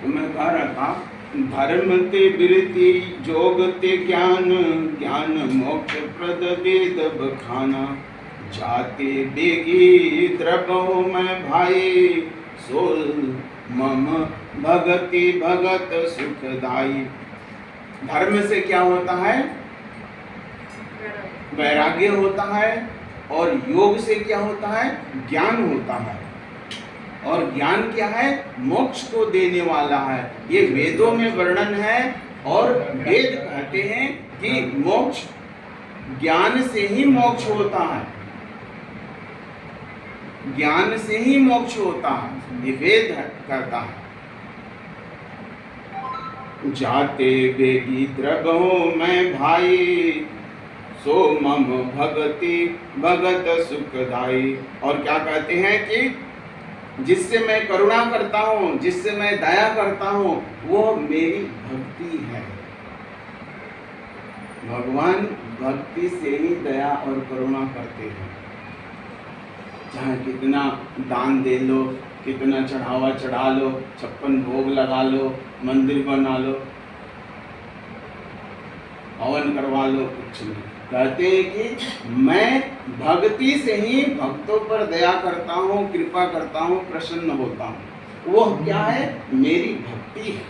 तो मैं कह रहा था, धर्म ते बिरति जोग ते ज्ञान, ज्ञान मोक्ष प्रद वेद बखाना, जाते बेगी द्रवहु मैं भाई, सो मम भगति भगत सुखदाई। धर्म से क्या होता है? वैराग्य होता है। और योग से क्या होता है? ज्ञान होता है। और ज्ञान क्या है? मोक्ष को देने वाला है। ये वेदों में वर्णन है। और वेद कहते हैं कि मोक्ष, ज्ञान से ही मोक्ष होता है, ज्ञान से ही मोक्ष होता है, ये वेद कहता है। जाते बेगी द्रवहु मैं भाई, सो मम भगति भगत सुखदाई। और क्या कहते हैं कि जिससे मैं करुणा करता हूँ, जिससे मैं दया करता हूँ, वो मेरी भक्ति है। भगवान भक्ति से ही दया और करुणा करते हैं। चाहे कितना दान दे लो, कितना चढ़ावा चढ़ा लो, 56 भोग लगा लो, मंदिर बना लो, हवन करवा लो, कुछ नहीं। कहते हैं कि मैं भक्ति से ही भक्तों पर दया करता हूँ, कृपा करता हूँ, प्रसन्न होता हूँ। वो क्या है? मेरी भक्ति है।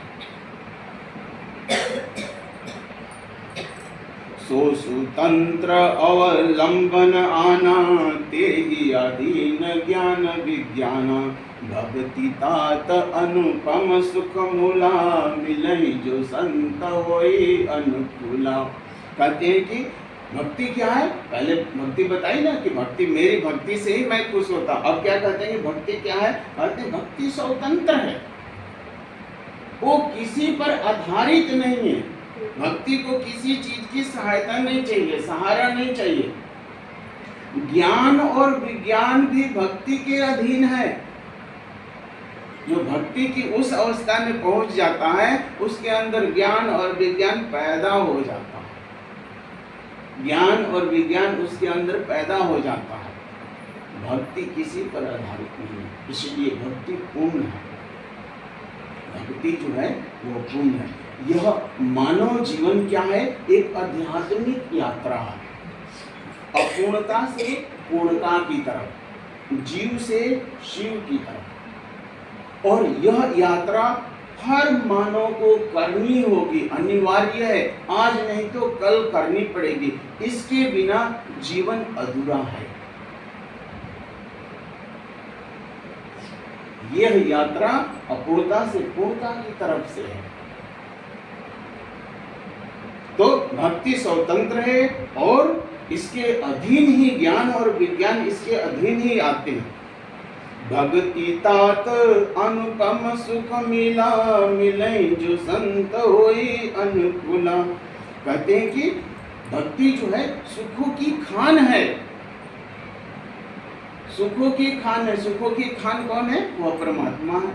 सो सुतंत्र अवलंबन आना, तेहि अधीन ज्ञान विज्ञान, भक्ति तात अनुपम सुख मूला, मिलहि जो संत होई अनुकूला। कहते हैं कि भक्ति क्या है? पहले भक्ति बताई ना कि भक्ति, मेरी भक्ति से ही मैं खुश होता। अब क्या कहते हैं कि भक्ति क्या है? कहते हैं भक्ति स्वतंत्र है, वो किसी पर आधारित नहीं है। भक्ति को किसी चीज की सहायता नहीं चाहिए, सहारा नहीं चाहिए। ज्ञान और विज्ञान भी भक्ति के अधीन है। जो भक्ति की उस अवस्था में पहुंच जाता है, उसके अंदर ज्ञान और विज्ञान पैदा हो जाता है। ज्ञान और विज्ञान उसके अंदर पैदा हो जाता है। भक्ति किसी पर आधारित नहीं है, इसलिए भक्ति पूर्ण है। भक्ति जो है वो पूर्ण है। यह मानव जीवन क्या है? एक आध्यात्मिक यात्रा है, अपूर्णता से पूर्णता की तरफ, जीव से शिव की तरफ। और यह यात्रा हर मानव को करनी होगी, अनिवार्य है। आज नहीं तो कल करनी पड़ेगी। इसके बिना जीवन अधूरा है। यह यात्रा अपूर्णता से पूर्णता की तरफ से है। तो भक्ति स्वतंत्र है और इसके अधीन ही ज्ञान और विज्ञान इसके अधीन ही आते हैं। भक्ति तात अनुपम सुख मिला, मिले जो संत होई अनुकूला। कहते हैं कि भक्ति जो है सुखों की खान है। सुखों की खान है। सुखों की खान कौन है? वो परमात्मा है।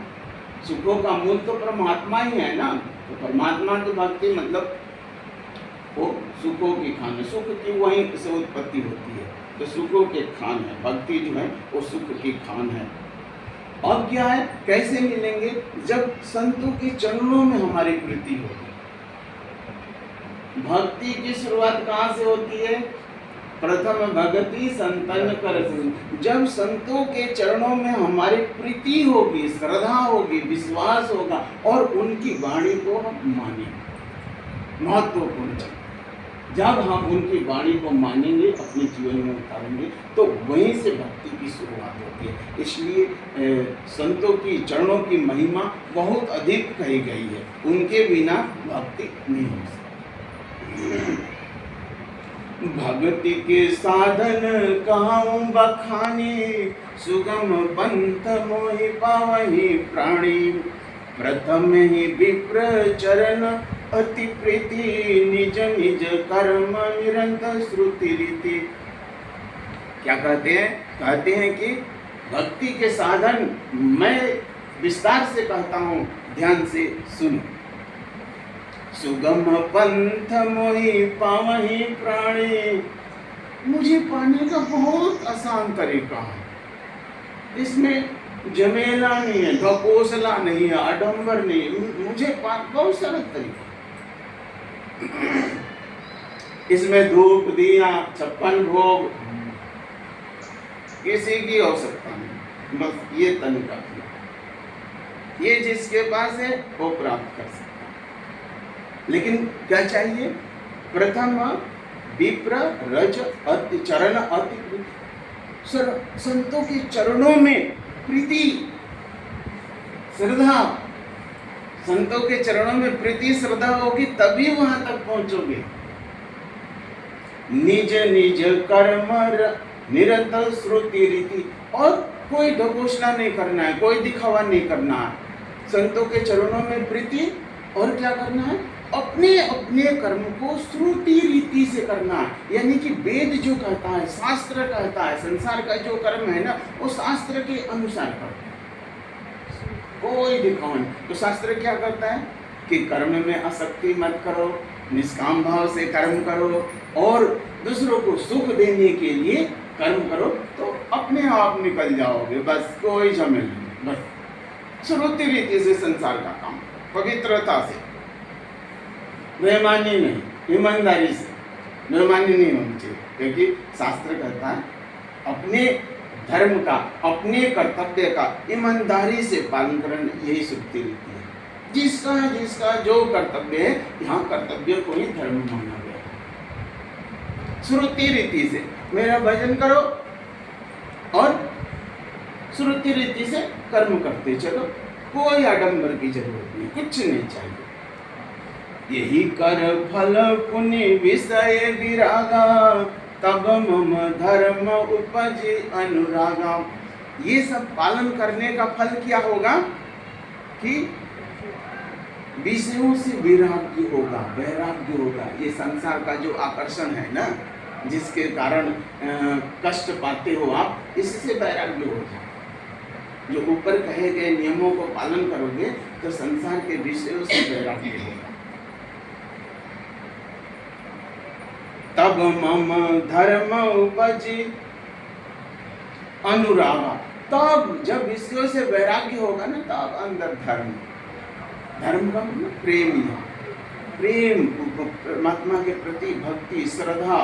सुखों का मूल तो परमात्मा ही है ना। तो परमात्मा की भक्ति मतलब वो सुखों की खान है। सुख की वहीं से उत्पत्ति होती है, तो सुखों के खान है। भक्ति जो है वो सुख की खान है। अब क्या है? कैसे मिलेंगे? जब संतों के चरणों में हमारी प्रीति होगी। भक्ति की शुरुआत कहाँ से होती है? प्रथम भक्ति संतन कर। जब संतों के चरणों में हमारी प्रीति होगी, श्रद्धा होगी, विश्वास होगा और उनकी वाणी को हम मानेंगे। महत्वपूर्ण है। जब हम उनकी वाणी को मानेंगे, अपने जीवन में उतारेंगे, तो वहीं से भक्ति की शुरुआत होती है। इसलिए संतों की चरणों की महिमा बहुत अधिक कही गई है। उनके बिना भक्ति नहीं हो सकती। भक्ति के साधन कहूँ बखाने, सुगम पंथ मोहि पावहि प्राणी, प्रथम ही विप्र चरण अति प्रीति, निज निज कर्म निरंतर श्रुति रीति। क्या कहते हैं? कहते हैं कि भक्ति के साधन मैं विस्तार से कहता हूँ, ध्यान से सुनो। सुगम पंथ मोहि पावहि प्राणी, मुझे पाने का बहुत आसान तरीका है। इसमें झमेला नहीं है, ढकोसला नहीं है, आडंबर नहीं है, मुझे बहुत सारे तरीके। इसमें धूप दिया 56 भोग किसी की आवश्यकता नहीं, बस ये तन काफी, ये जिसके पास है वो प्राप्त कर सकता है। लेकिन क्या चाहिए? प्रथम विप्र रज अति चरण अति प्रीति, संतों के चरणों में प्रीति श्रद्धा, संतों के चरणों में प्रीति श्रद्धा होगी तभी वहां तक पहुंचोगे। निज निज कर्म निरंतर श्रुति रीति, और कोई ढकोसला नहीं करना है, कोई दिखावा नहीं करना है। संतों के चरणों में प्रीति, और क्या करना है? अपने अपने कर्म को श्रुति रीति से करना है, यानी कि वेद जो कहता है, शास्त्र कहता है, संसार का जो कर्म है ना, वो शास्त्र के अनुसार करता है, कोई दिखावा नहीं। तो शास्त्र क्या करता है कि कर्म में आसक्ति मत करो, निष्काम भाव से कर्म करो, और दूसरों को सुख देने के लिए कर्म करो, तो अपने आप निकल जाओगे, बस कोई झमेल नहीं, बस श्रुति रीति से संसार का काम, पवित्रता से, बेईमानी नहीं, ईमानदारी से। बेईमानी नहीं होनी चाहिए, क्योंकि शास्त्र कहता है अपने धर्म का, अपने कर्तव्य का ईमानदारी से पालन करना, यही श्रुति रीति है। जिसका जो कर्तव्य है, यहाँ कर्तव्य को ही धर्म माना गया है। श्रुति रीति से मेरा भजन करो और श्रुति रीति से कर्म करते चलो, कोई आडंबर की जरूरत नहीं, कुछ नहीं चाहिए। यही कर फल पुण्य विषय विरागा, तब मम धर्म उपजे अनुरागा। ये सब पालन करने का फल क्या होगा कि विषयों से वैराग्य होगा, वैराग्य होगा। ये संसार का जो आकर्षण है ना, जिसके कारण कष्ट पाते हो आप, इससे वैराग्य हो जाए। जो ऊपर कहे गए नियमों को पालन करोगे तो संसार के विषयों से वैराग्य होगा। तब मम धर्म उपजी अनुरागा, तब जब विषयों से वैराग्य होगा ना, तब अंदर धर्म, धर्म का मतलब प्रेम, प्रेम परमात्मा के प्रति भक्ति श्रद्धा,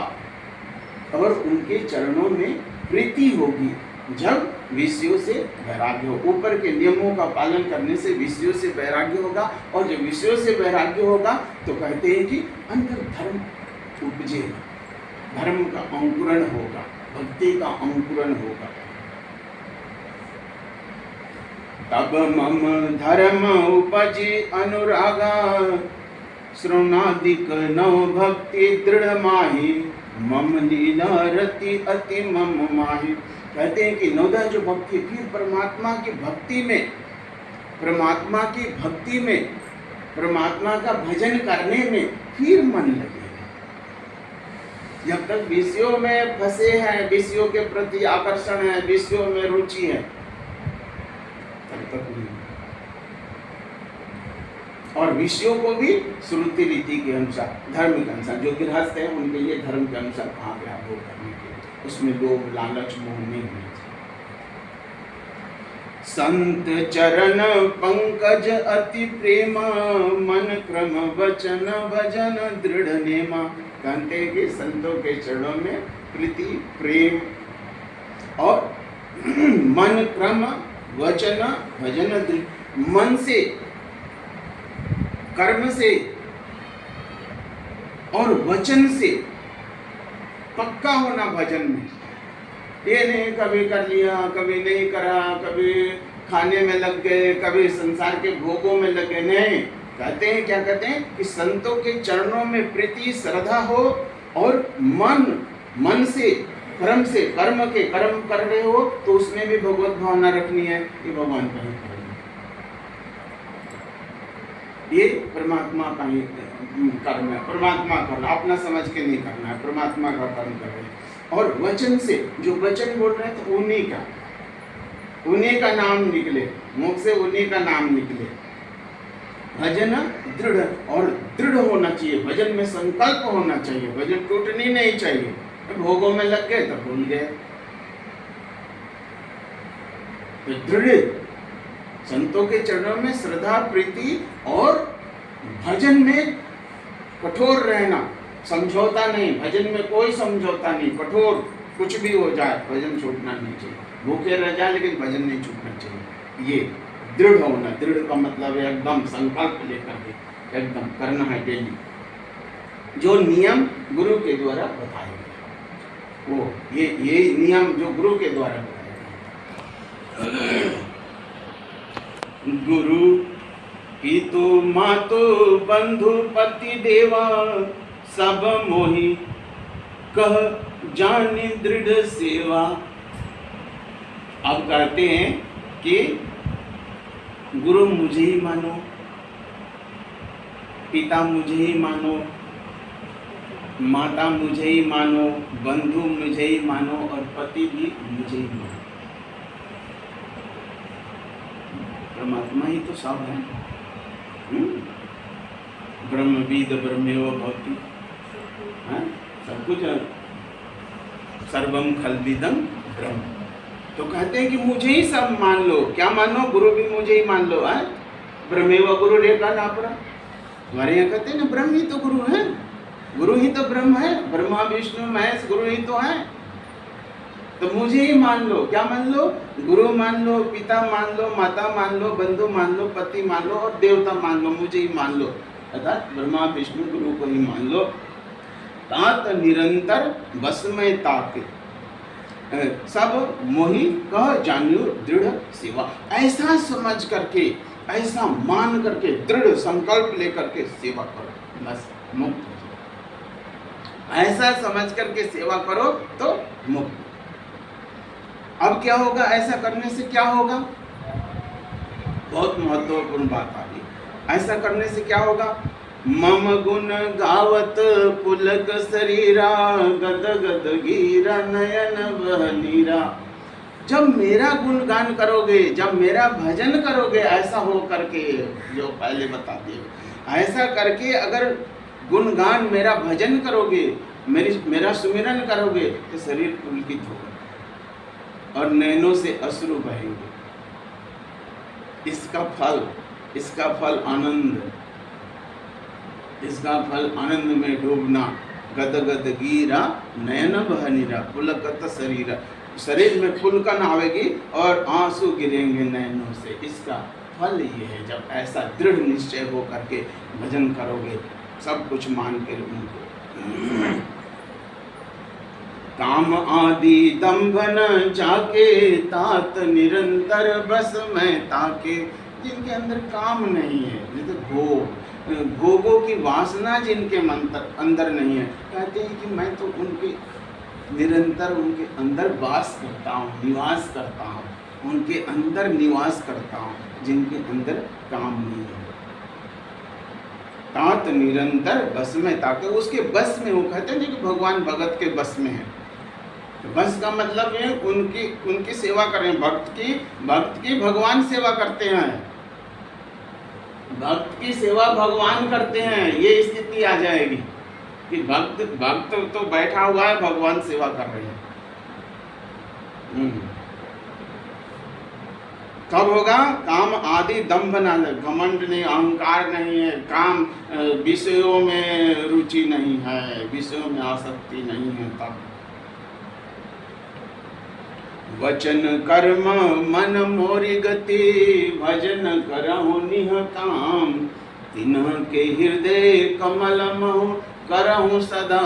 और उनके चरणों में प्रीति होगी जब विषयों से वैराग्य हो। ऊपर के नियमों का पालन करने से विषयों से वैराग्य होगा, और जब विषयों से वैराग्य होगा तो कहते हैं कि अंदर धर्म उपजेगा, धर्म का अंकुरण होगा, भक्ति का अंकुरण होगा। तब मम धर्म उपजी अनुरागा, श्रवणादिक नव भक्ति दृढ़ माही, मम लीला रति अति मम माही। कहते हैं कि नवदा जो भक्ति, फिर परमात्मा की भक्ति में, परमात्मा की भक्ति में, परमात्मा का भजन करने में फिर मन लगेगा। जब तक विषयों में फंसे हैं, विषयों के प्रति आकर्षण है, विषयों में रुचि है, तब तक नहीं। और विषयों को भी श्रुति रीति के अनुसार, धर्म के अनुसार, जो गृहस्थ है उनके लिए धर्म के अनुसार कहाँ गया वो करने के लिए, उसमें लोभ लालच मोह नहीं होना चाहिए। संत चरण पंकज अति प्रेमा, मन क्रम वचन भजन दृढ़ नेमा। कहते हैं कि संतों के चरणों में प्रीति प्रेम और मन क्रम वचन भजन दृढ़, मन से, कर्म से और वचन से पक्का होना भजन में। ये नहीं कभी कर लिया, कभी नहीं करा, कभी खाने में लग गए, कभी संसार के भोगों में लग गए, नहीं। कहते हैं, क्या कहते हैं कि संतों के चरणों में प्रीति श्रद्धा हो, और मन से, कर्म से, कर्म के कर्म कर रहे हो तो उसमें भी भगवत भावना रखनी है, ये भगवान का ही ये परमात्मा का ही कर्म है, परमात्मा का, अपना समझ के नहीं करना है, परमात्मा का कर्म कर रहे हैं। और वचन से, जो वचन बोल रहे हैं तो उन्हीं का नाम निकले, मुख से उन्हीं का नाम निकले। भजन दृढ़, और दृढ़ होना चाहिए, भजन में संकल्प होना चाहिए, भजन टूटनी नहीं चाहिए। भोगों में लग गए तो भूल गए। तो दृढ़ संतों के चरणों में श्रद्धा प्रीति और भजन में कठोर रहना, समझौता नहीं, भजन में कोई समझौता नहीं, कठोर, कुछ भी हो जाए भजन छूटना नहीं चाहिए, भूखे रह जाए लेकिन भजन नहीं छूटना चाहिए। ये दृढ़ होना, दृढ़ का मतलब है एकदम संकल्प लेकर के एकदम करना है डेली, जो नियम गुरु के द्वारा बताए गए, वो ये नियम जो गुरु के द्वारा बताए गए। गुरु पितु मातु बंधु पति देवा सब मोहि कह जानी दृढ़ सेवा। अब कहते हैं कि गुरु मुझे ही मानो, पिता मुझे ही मानो, माता मुझे ही मानो, बंधु मुझे ही मानो और पति भी मुझे ही मानो। परमात्मा ही तो सब है। ब्रह्मविद ब्रह्मेव भवति, सब कुछ सर्वम खल्विदम ब्रह्म। तो कहते हैं कि मुझे ही सब मान लो। क्या मानो? गुरु भी मुझे ही मान लो। है ब्रह्मेव गुरु रेखा नापरा, हमारे यहाँ कहते हैं ना ब्रह्म ही तो गुरु है, गुरु ही तो ब्रह्म है, ब्रह्मा विष्णु महेश गुरु ही तो है। तो मुझे ही मान लो। क्या मान लो? गुरु मान लो, पिता मान लो, माता मान लो, बंधु मान लो, पति मान लो और देवता मान लो, मुझे ही मान लो, अर्थात ब्रह्मा विष्णु गुरु को ही मान लो। तात निरंतर बस में ताके सब मोहि कह जानियो दृढ़ सेवा। ऐसा समझ करके, ऐसा मान करके, दृढ़ संकल्प लेकर के सेवा करो, बस मुक्त हो जाओ। ऐसा समझ करके सेवा करो तो मुक्त। अब क्या होगा? ऐसा करने से क्या होगा? बहुत महत्वपूर्ण बात आ गई। ऐसा करने से क्या होगा? मम गुण गावत पुलक शरीरा गद गद गीरा नयन बह नीरा। जब मेरा गुणगान करोगे, जब मेरा भजन करोगे, ऐसा हो करके, जो पहले बता दिए, ऐसा करके अगर गुणगान मेरा भजन करोगे, मेरा सुमिरन करोगे तो शरीर पुलकित होगा और नैनों से अश्रु बहेंगे। इसका फल आनंद, इसका फल आनंद में डूबना। गद गद गीरा नयन बहनीरा पुलकत शरीरा, शरीर में फुलकन आवेगी और आंसू गिरेंगे नयनों से। इसका फल ये है, जब ऐसा दृढ़ निश्चय हो करके भजन करोगे, सब कुछ मान कर उनको। काम आदि दंभन जाके तात निरंतर बस में ताके। जिनके अंदर काम नहीं है, जैसे भोगों की वासना जिनके अंदर नहीं है, कहते हैं कि मैं तो उनके निरंतर उनके अंदर वास करता हूँ, निवास करता हूँ, उनके अंदर निवास करता हूँ, जिनके अंदर काम नहीं है। तात निरंतर बस में ताके, उसके बस में। वो कहते हैं कि भगवान भगत के बस में है। तो बस का मतलब है उनकी सेवा करें। भक्त की भगवान सेवा करते हैं, भक्त की सेवा भगवान करते हैं। ये स्थिति आ जाएगी कि भक्त तो बैठा हुआ है, भगवान सेवा कर रहे हैं। कब होगा? काम आदि दंभ ना, घमंड नहीं, अहंकार नहीं है, काम विषयों में रुचि नहीं है, विषयों में आसक्ति नहीं है। तब वचन कर्म मन मोरी गति भजन करहु निह काम। तिन्ह के हृदय कमल महु करहु सदा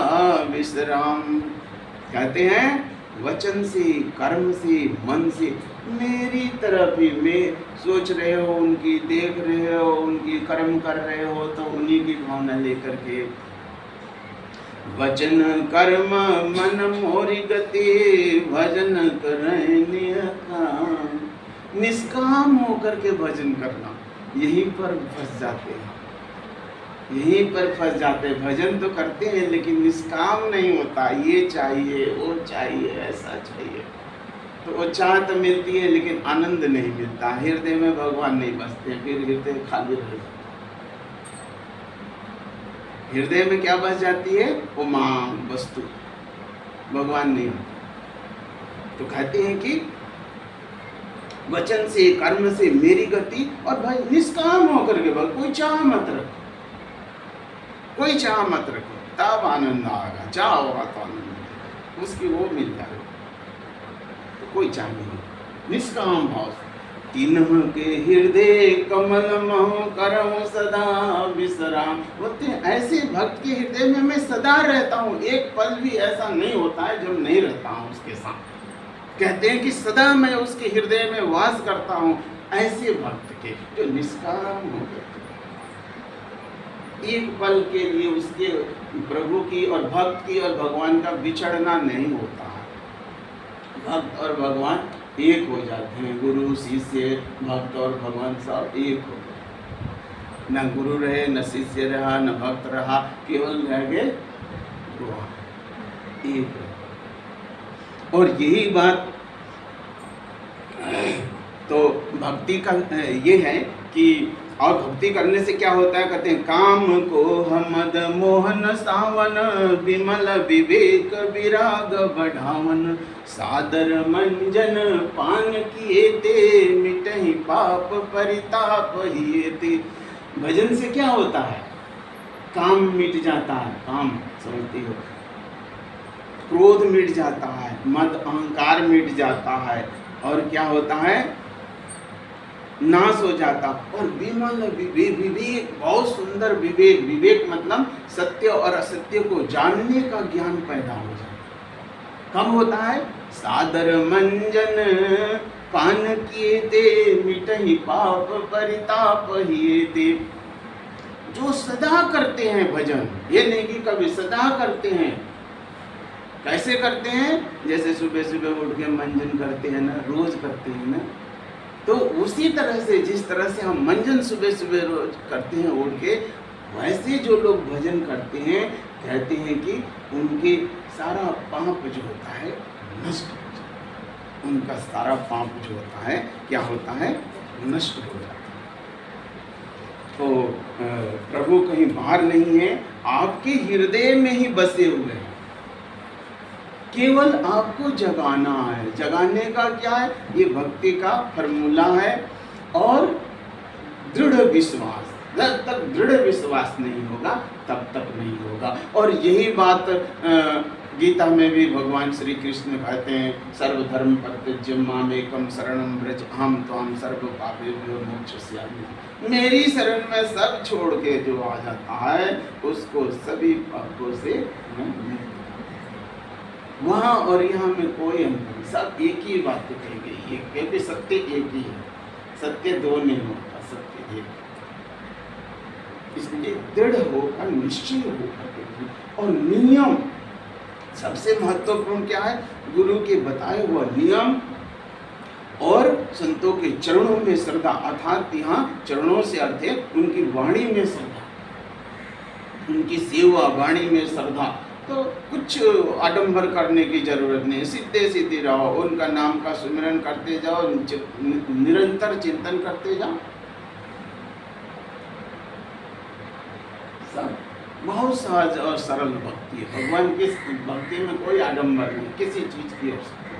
विश्राम। कहते हैं वचन से, कर्म से, मन से मेरी तरफ ही में सोच रहे हो, उनकी देख रहे हो, उनकी कर्म कर रहे हो, तो उन्हीं की भावना लेकर के वचन कर्म मन मोरी गति भजन करने काम। निष्काम होकर के भजन करना, यहीं पर फंस जाते हैं, यहीं पर फंस जाते हैं। भजन तो करते हैं लेकिन निष्काम नहीं होता। ये चाहिए, वो चाहिए, ऐसा चाहिए, तो वो चाह तो मिलती है लेकिन आनंद नहीं मिलता। हृदय में भगवान नहीं बसते, फिर हृदय खाली रह जाता। हृदय में क्या बस जाती है? उमा वस्तु, भगवान नहीं होता। तो कहते हैं कि वचन से कर्म से मेरी गति, और भाई निष्काम होकर के बस कोई चाह मत रखो, कोई चाह मत रखो, तब आनंद आएगा। चाह होगा तो आनंद उसकी वो मिल जाएगा, तो कोई चाह नहीं, निष्काम भाव से। तिन्ह के हृदय कमल मह करहु सदा विश्राम। बोलते हैं ऐसे भक्त के हृदय में मैं सदा रहता हूँ, एक पल भी ऐसा नहीं होता है जब नहीं रहता हूँ उसके साथ। कहते हैं कि सदा मैं उसके हृदय में वास करता हूँ। ऐसे भक्त के जो निष्काम हो गए, एक पल के लिए उसके प्रभु की और भक्त की और भगवान का बिछड़ना नहीं होता है। भक्त और भगवान एक हो जाते हैं, गुरु शिष्य भक्त और भगवान सब एक हो गए। न गुरु रहे, न शिष्य रहा, न भक्त रहा, केवल रह गए भगवान, एक रहे। और यही बात तो भक्ति का ये है कि, और भक्ति करने से क्या होता है, कहते हैं काम को हमद मोहन सावन, विमल विवेक विराग बढ़ावन, सादर मंजन पान किए ते, मिटहि पाप परिताप हिए ते। भजन से क्या होता है, काम मिट जाता है, काम समझते हो, क्रोध मिट जाता है, मद अहंकार मिट जाता है, और क्या होता है, नाश हो जाता। और विमल विवेक, बहुत सुंदर विवेक, विवेक मतलब सत्य और असत्य को जानने का ज्ञान पैदा हो जाता। कब होता है, सादर मंजन पान किए ते, मिटहि पाप परिताप हिए ते। जो सदा करते हैं भजन, ये नहीं कि कभी, सदा करते हैं। कैसे करते हैं, जैसे सुबह सुबह उठ के मंजन करते हैं ना, रोज करते हैं ना, तो उसी तरह से, जिस तरह से हम मंजन सुबह सुबह रोज करते हैं उठ के, वैसे जो लोग भजन करते हैं, कहते हैं कि उनके सारा पाप जो होता है नष्ट हो जाता है। उनका सारा पाप जो होता है क्या होता है, नष्ट हो जाता है। तो प्रभु कहीं बाहर नहीं है, आपके हृदय में ही बसे हुए हैं, केवल आपको जगाना है। जगाने का क्या है, ये भक्ति का फॉर्मूला है। और दृढ़ विश्वास, जब तक दृढ़ विश्वास नहीं होगा तब तक नहीं होगा। और यही बात गीता में भी भगवान श्री कृष्ण कहते हैं, सर्वधर्म परित्यज्य मामेकम शरणं व्रज अहम त्वां सर्व पापेभ्यो मोक्षयिष्यामि। मेरी शरण में सब छोड़ के जो आ जाता है, उसको सभी पापों से वहाँ और यहाँ में कोई अंतर नहीं, सब एक ही बात कही गई है, क्योंकि सत्य एक ही है, सत्य दो नहीं होता, सत्य एक। इसलिए दृढ़ होकर, निश्चय होकर, और नियम सबसे महत्वपूर्ण क्या है, गुरु के बताए हुआ नियम और संतों के चरणों में श्रद्धा। अर्थात यहाँ चरणों से अर्थ है उनकी वाणी में श्रद्धा, उनकी सेवा, वाणी में श्रद्धा। तो कुछ आडंबर करने की जरूरत नहीं, सीधे सीधे रहो, उनका नाम का सुमिरन करते जाओ, निरंतर चिंतन करते जाओ, सब बहुत सहज और सरल भक्ति है। भगवान की भक्ति में कोई आडंबर नहीं, किसी चीज की आवश्यकता।